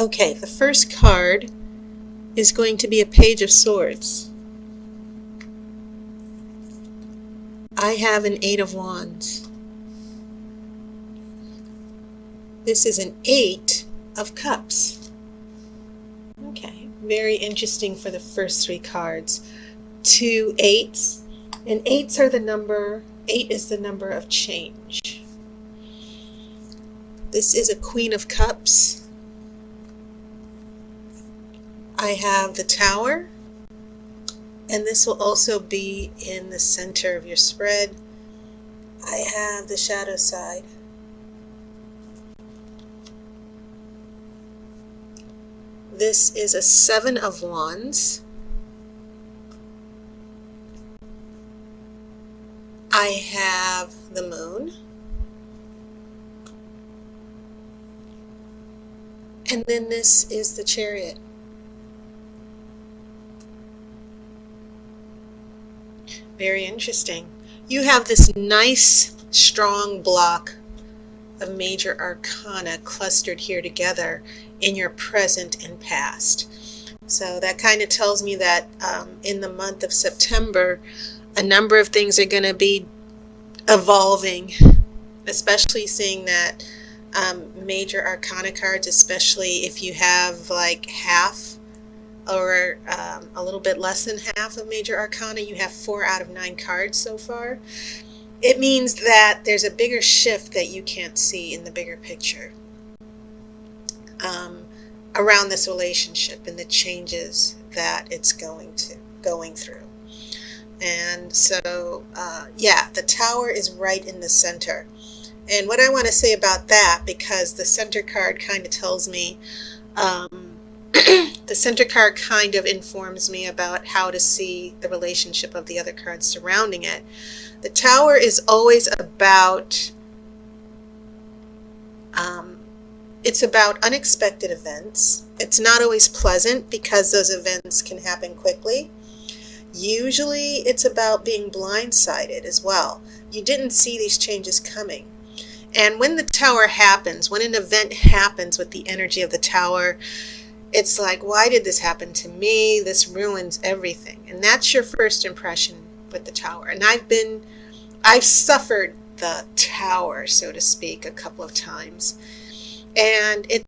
Okay, the first card is going to be a Page of Swords. I have an Eight of Wands. This is an Eight of Cups. Okay, very interesting for the first three cards. Two eights, and eights are the number, 8 is the number of change. This is a Queen of Cups. I have the Tower, and this will also be in the center of your spread. I have the shadow side. This is a Seven of Wands. I have the Moon. And then this is the Chariot. Very interesting. You have this nice, strong block of major arcana clustered here together in your present and past. So that kind of tells me that in the month of September, a number of things are going to be evolving, especially seeing that major arcana cards, especially if you have like half or a little bit less than half of major arcana. You have 4 out of 9 cards so far. It means that there's a bigger shift that you can't see in the bigger picture around this relationship and the changes that it's going through. And so, yeah, the Tower is right in the center. And what I want to say about that, because the center card kind of tells me, the center card kind of informs me about how to see the relationship of the other cards surrounding it. The Tower is always about, it's about unexpected events. It's not always pleasant because those events can happen quickly. Usually it's about being blindsided as well. You didn't see these changes coming. And when the Tower happens, when an event happens with the energy of the Tower, it's like, why did this happen to me? This ruins everything. And that's your first impression with the Tower. And I've suffered the Tower, so to speak, a couple of times. And it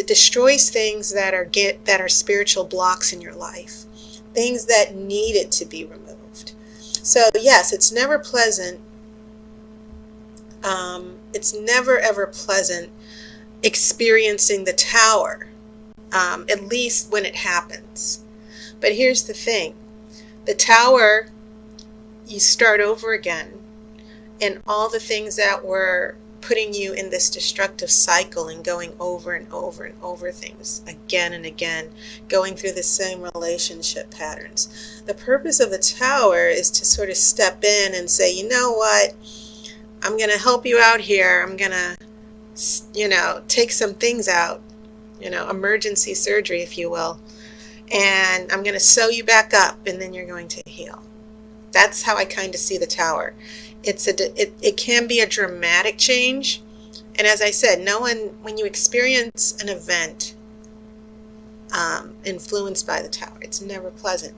destroys things that are spiritual blocks in your life. Things that needed to be removed. So yes, it's never pleasant. It's never ever pleasant experiencing the Tower, at least when it happens. But here's the thing. The Tower, you start over again, and all the things that were putting you in this destructive cycle and going over and over and over things again and again, going through the same relationship patterns. The purpose of the Tower is to sort of step in and say, you know what, I'm going to help you out here. I'm going to, take some things out, emergency surgery, if you will, and I'm going to sew you back up, and then you're going to heal. That's how I kind of see the Tower. It can be a dramatic change, and as I said, when you experience an event influenced by the Tower, it's never pleasant,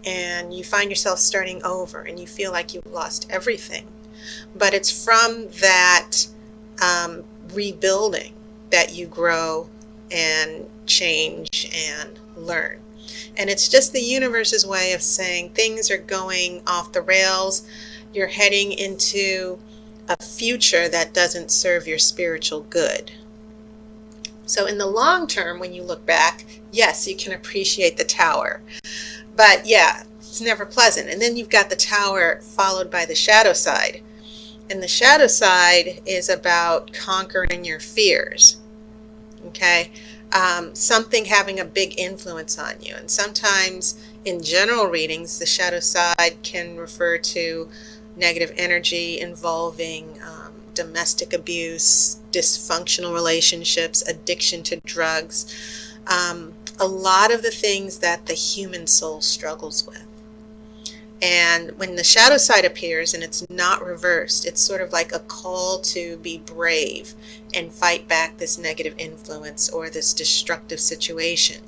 and you find yourself starting over, and you feel like you've lost everything. But it's from that rebuilding that you grow and change and learn. And it's just the universe's way of saying things are going off the rails. You're heading into a future that doesn't serve your spiritual good. So in the long term, when you look back, yes, you can appreciate the Tower. But yeah, it's never pleasant. And then you've got the Tower followed by the shadow side. And the shadow side is about conquering your fears. Okay? Something having a big influence on you. And sometimes in general readings, the shadow side can refer to negative energy involving domestic abuse, dysfunctional relationships, addiction to drugs, a lot of the things that the human soul struggles with. And when the shadow side appears and it's not reversed, it's sort of like a call to be brave and fight back this negative influence or this destructive situation.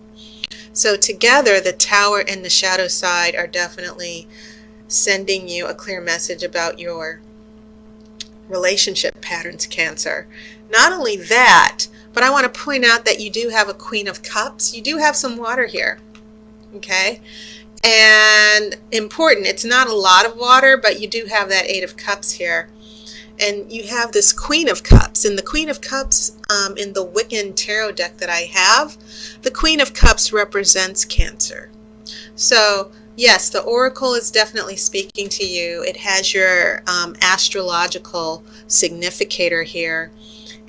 So together, the Tower and the shadow side are definitely sending you a clear message about your relationship patterns, Cancer. Not only that, but I want to point out that you do have a Queen of Cups. You do have some water here, okay? And important, it's not a lot of water, but you do have that Eight of Cups here. And you have this Queen of Cups. And the Queen of Cups in the Wiccan tarot deck that I have, the Queen of Cups represents Cancer. So yes, the Oracle is definitely speaking to you. It has your astrological significator here.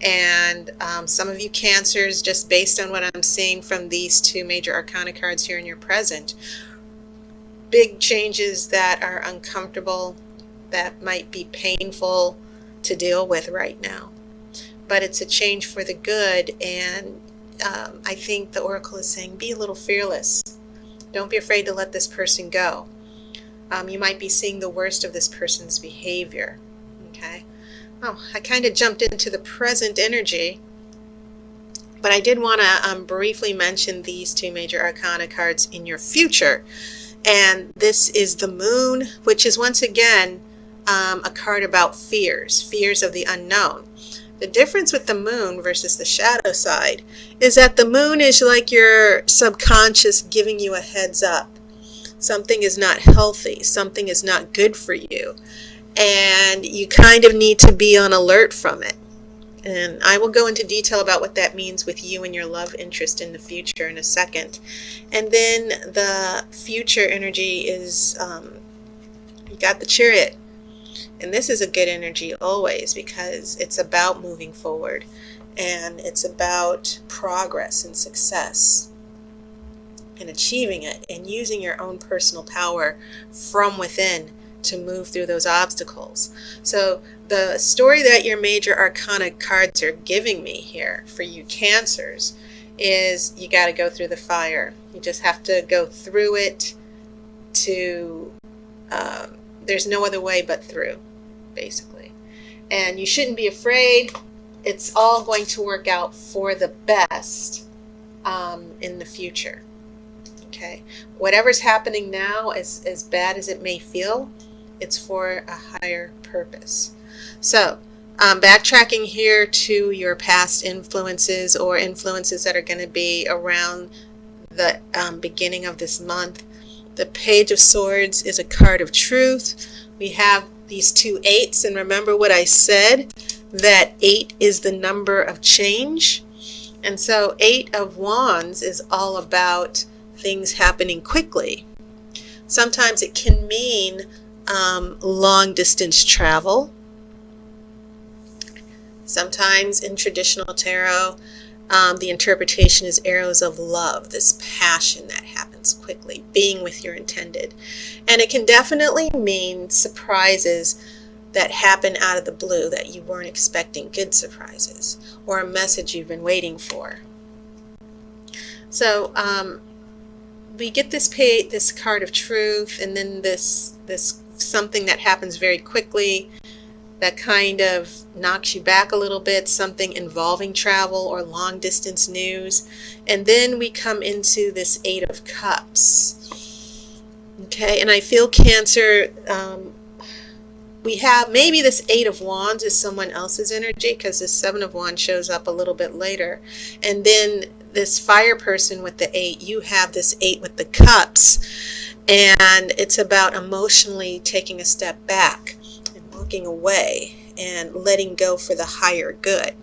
And some of you Cancers, just based on what I'm seeing from these two major arcana cards here in your present, big changes that are uncomfortable, that might be painful to deal with right now. But it's a change for the good, and I think the Oracle is saying be a little fearless. Don't be afraid to let this person go. You might be seeing the worst of this person's behavior. Okay. Oh, I kind of jumped into the present energy, but I did want to briefly mention these two major arcana cards in your future. And this is the Moon, which is once again a card about fears of the unknown. The difference with the Moon versus the shadow side is that the Moon is like your subconscious giving you a heads up. Something is not healthy, something is not good for you, and you kind of need to be on alert from it. And I will go into detail about what that means with you and your love interest in the future in a second. And then the future energy is, you got the Chariot. And this is a good energy always, because it's about moving forward. And it's about progress and success. And achieving it. And using your own personal power from within to move through those obstacles. So the story that your major arcana cards are giving me here for you Cancers is you got to go through the fire. You just have to go through it to, there's no other way but through, basically. And you shouldn't be afraid. It's all going to work out for the best in the future. Okay? Whatever's happening now, as bad as it may feel, it's for a higher purpose. So, backtracking here to your past influences or influences that are going to be around the beginning of this month. The Page of Swords is a card of truth. We have these two eights, and remember what I said, that 8 is the number of change. And so 8 of Wands is all about things happening quickly. Sometimes it can mean long distance travel. Sometimes in traditional tarot, the interpretation is arrows of love, this passion that happens quickly, being with your intended. And it can definitely mean surprises that happen out of the blue that you weren't expecting, good surprises, or a message you've been waiting for. So we get this card of truth, and then this something that happens very quickly that kind of knocks you back a little bit, something involving travel or long distance news. And then we come into this 8 of Cups. Okay, and I feel Cancer, we have maybe this 8 of Wands is someone else's energy, because this 7 of Wands shows up a little bit later. And then this fire person with the 8, you have this 8 with the Cups. And it's about emotionally taking a step back and walking away and letting go for the higher good.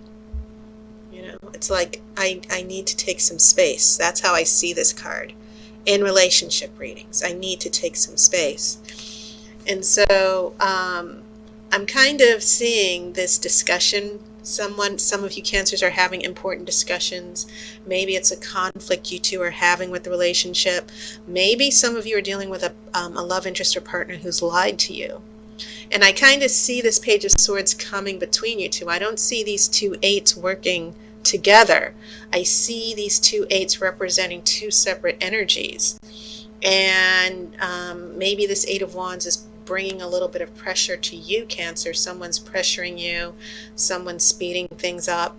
You know, it's like I need to take some space. That's how I see this card in relationship readings. I need to take some space. And so I'm kind of seeing this discussion. Some of you Cancers are having important discussions. Maybe it's a conflict you two are having with the relationship. Maybe some of you are dealing with a love interest or partner who's lied to you. And I kind of see this Page of Swords coming between you two. I don't see these two 8s working together. I see these two 8s representing two separate energies. And maybe this Eight of Wands is bringing a little bit of pressure to you, Cancer. Someone's pressuring you, someone's speeding things up.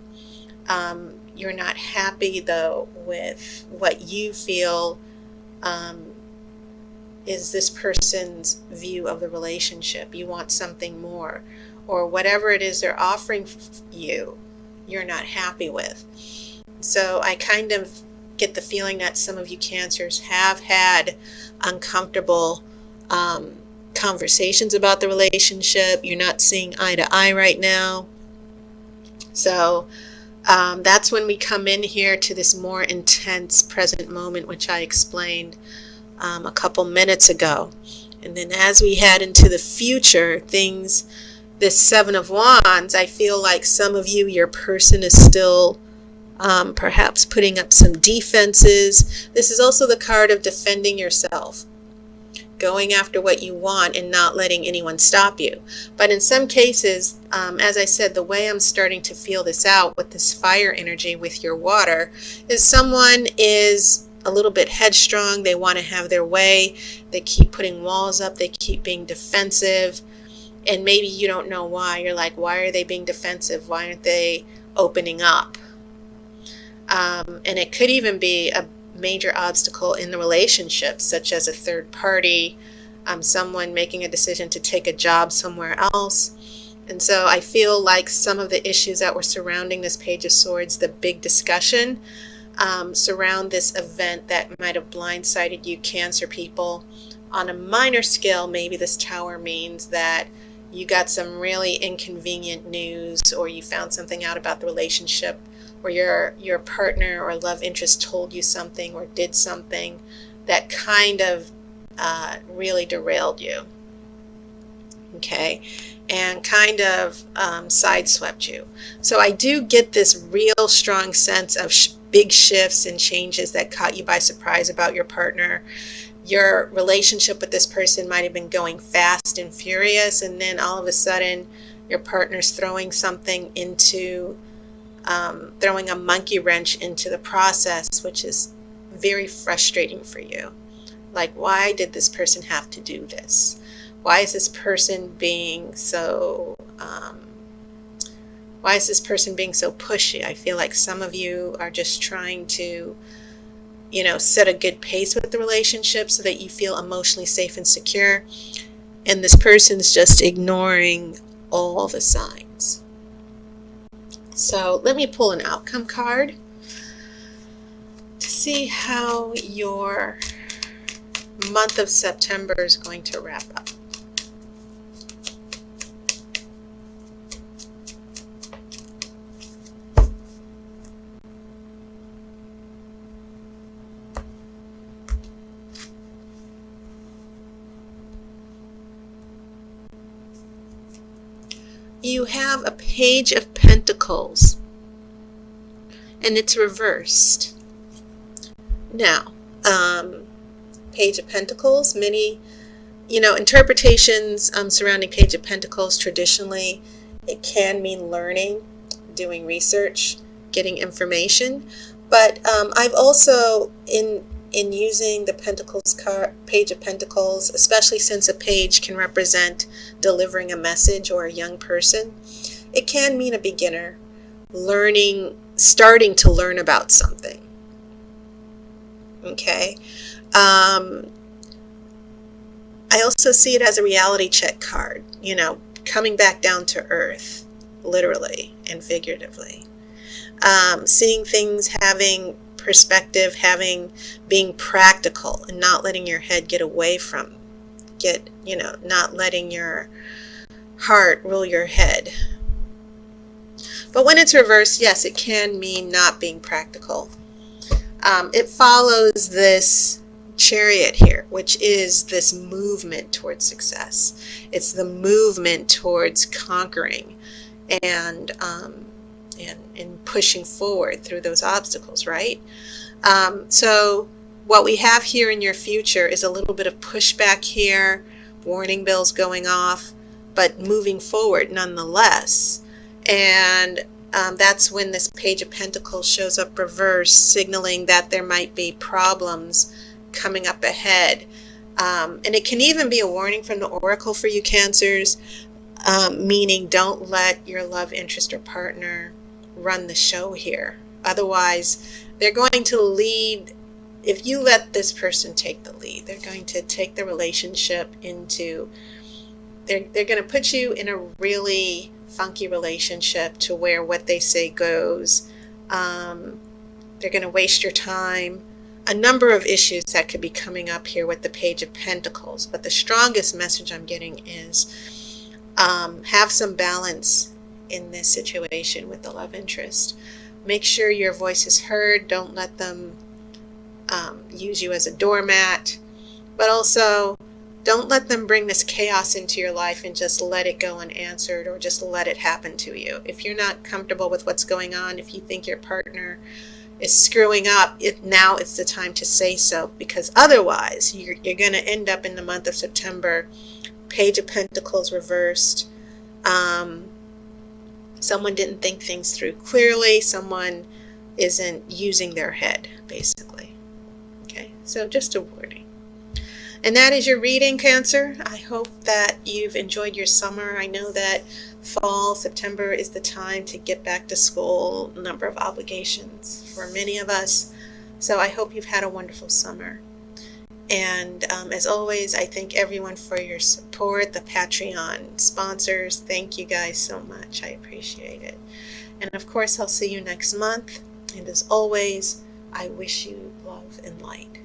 You're not happy, though, with what you feel is this person's view of the relationship. You want something more, or whatever it is they're offering you, you're not happy with. So I kind of get the feeling that some of you Cancers have had uncomfortable conversations about the relationship. You're not seeing eye to eye right now. So that's when we come in here to this more intense present moment, which I explained a couple minutes ago. And then as we head into the future, this Seven of Wands, I feel like some of you, your person is still perhaps putting up some defenses. This is also the card of defending yourself, going after what you want and not letting anyone stop you. But in some cases, as I said, the way I'm starting to feel this out with this fire energy with your water is someone is a little bit headstrong. They want to have their way. They keep putting walls up. They keep being defensive. And maybe you don't know why. You're like, why are they being defensive? Why aren't they opening up? And it could even be a major obstacle in the relationship, such as a third party, someone making a decision to take a job somewhere else. And so I feel like some of the issues that were surrounding this Page of Swords, the big discussion, surround this event that might have blindsided you Cancer people. On a minor scale, maybe this Tower means that you got some really inconvenient news, or you found something out about the relationship, or your partner or love interest told you something or did something that kind of really derailed you, okay, and kind of sideswept you. So I do get this real strong sense of big shifts and changes that caught you by surprise about your partner. Your relationship with this person might have been going fast and furious, and then all of a sudden your partner's throwing something into throwing a monkey wrench into the process, which is very frustrating for you. Like, why did this person have to do this? Why is this person being so pushy? I feel like some of you are just trying to, set a good pace with the relationship so that you feel emotionally safe and secure. And this person's just ignoring all the signs. So let me pull an outcome card to see how your month of September is going to wrap up. You have a Page of Pentacles, and it's reversed. Now, Page of Pentacles, many, interpretations surrounding Page of Pentacles, traditionally, it can mean learning, doing research, getting information. But I've also, in using the Pentacles card, Page of Pentacles, especially since a page can represent delivering a message or a young person, it can mean a beginner starting to learn about something. Okay. I also see it as a reality check card, coming back down to earth, literally and figuratively. Seeing things, having perspective, being practical, and not letting your head get away from, not letting your heart rule your head. But when it's reversed, yes, it can mean not being practical. It follows this Chariot here, which is this movement towards success. It's the movement towards conquering and pushing forward through those obstacles, right? So what we have here in your future is a little bit of pushback here, warning bells going off, but moving forward nonetheless. And that's when this Page of Pentacles shows up reversed, signaling that there might be problems coming up ahead. And it can even be a warning from the oracle for you Cancers, meaning don't let your love interest or partner run the show here. Otherwise, they're going to lead. If you let this person take the lead, they're going to take the relationship into, they're going to put you in a really funky relationship to where what they say goes. They're going to waste your time. A number of issues that could be coming up here with the Page of Pentacles. But the strongest message I'm getting is have some balance in this situation with the love interest. Make sure your voice is heard. Don't let them use you as a doormat. But also, don't let them bring this chaos into your life and just let it go unanswered or just let it happen to you. If you're not comfortable with what's going on, if you think your partner is screwing up, now it's the time to say so, because otherwise you're going to end up in the month of September, Page of Pentacles reversed. Someone didn't think things through clearly. Someone isn't using their head, basically. Okay, so just a warning. And that is your reading, Cancer. I hope that you've enjoyed your summer. I know that fall, September is the time to get back to school, a number of obligations for many of us. So I hope you've had a wonderful summer. And as always, I thank everyone for your support, the Patreon sponsors. Thank you guys so much. I appreciate it. And of course, I'll see you next month. And as always, I wish you love and light.